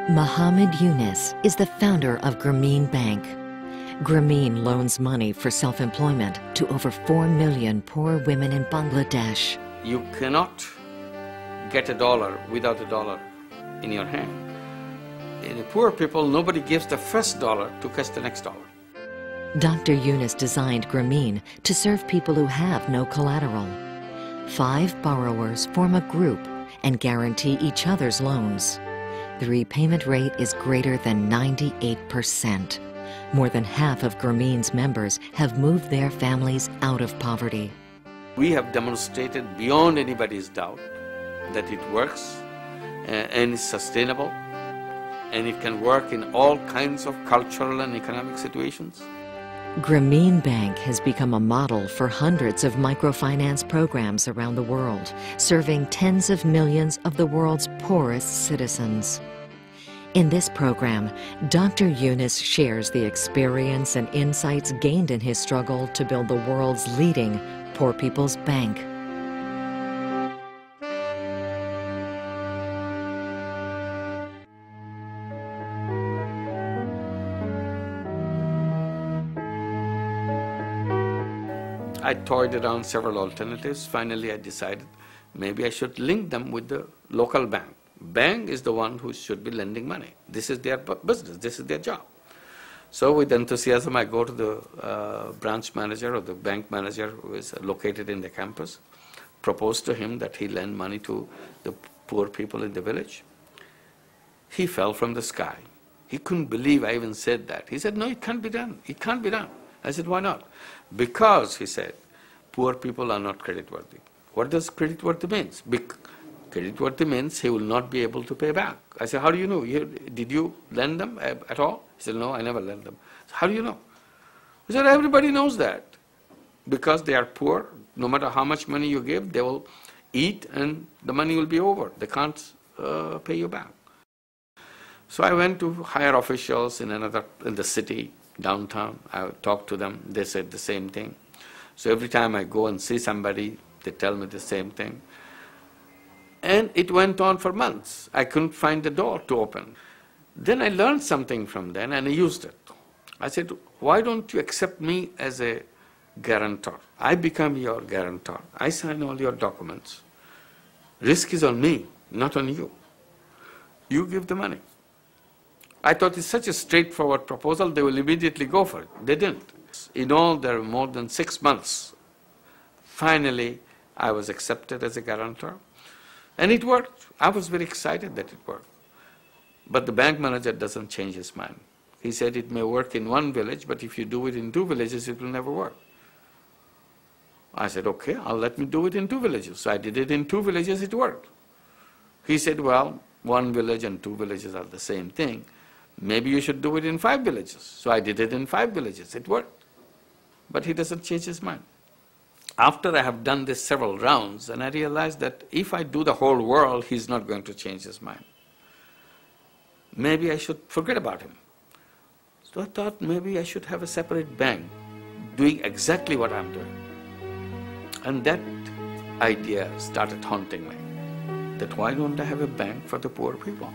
Mohammed Yunus is the founder of Grameen Bank. Grameen loans money for self-employment to over 4 million poor women in Bangladesh. You cannot get a dollar without a dollar in your hand. In the poor people, nobody gives the first dollar to catch the next dollar. Dr. Yunus designed Grameen to serve people who have no collateral. 5 borrowers form a group and guarantee each other's loans. The repayment rate is greater than 98%. More than half of Grameen's members have moved their families out of poverty. We have demonstrated beyond anybody's doubt that it works and is sustainable, and it can work in all kinds of cultural and economic situations. Grameen Bank has become a model for hundreds of microfinance programs around the world, serving tens of millions of the world's poorest citizens. In this program, Dr. Yunus shares the experience and insights gained in his struggle to build the world's leading poor people's bank. I toyed around several alternatives. Finally, I decided maybe I should link them with the local bank. Bank is the one who should be lending money. This is their business. This is their job. So with enthusiasm, I go to the branch manager or the bank manager who is located in the campus, propose to him that he lend money to the poor people in the village. He fell from the sky. He couldn't believe I even said that. He said, no, it can't be done. It can't be done. I said, why not? Because, he said, poor people are not creditworthy. What does creditworthy mean? Creditworthy means he will not be able to pay back. I said, how do you know? Did you lend them at all? He said, no, I never lent them. So how do you know? He said, everybody knows that. Because they are poor, no matter how much money you give, they will eat and the money will be over. They can't pay you back. So I went to higher officials in the city, downtown. I talked to them. They said the same thing. So every time I go and see somebody, they tell me the same thing. And it went on for months. I couldn't find the door to open. Then I learned something from them and I used it. I said, why don't you accept me as a guarantor? I become your guarantor. I sign all your documents. Risk is on me, not on you. You give the money. I thought it's such a straightforward proposal, they will immediately go for it. They didn't. In all, there were more than 6 months. Finally, I was accepted as a guarantor. And it worked. I was very excited that it worked. But the bank manager doesn't change his mind. He said it may work in one village, but if you do it in 2 villages, it will never work. I said, okay, let me do it in 2 villages. So I did it in 2 villages, it worked. He said, well, 1 village and 2 villages are the same thing. Maybe you should do it in 5 villages. So I did it in 5 villages, it worked. But he doesn't change his mind. After I have done this several rounds, and I realized that if I do the whole world, he's not going to change his mind. Maybe I should forget about him. So I thought maybe I should have a separate bank doing exactly what I'm doing. And that idea started haunting me, that why don't I have a bank for the poor people?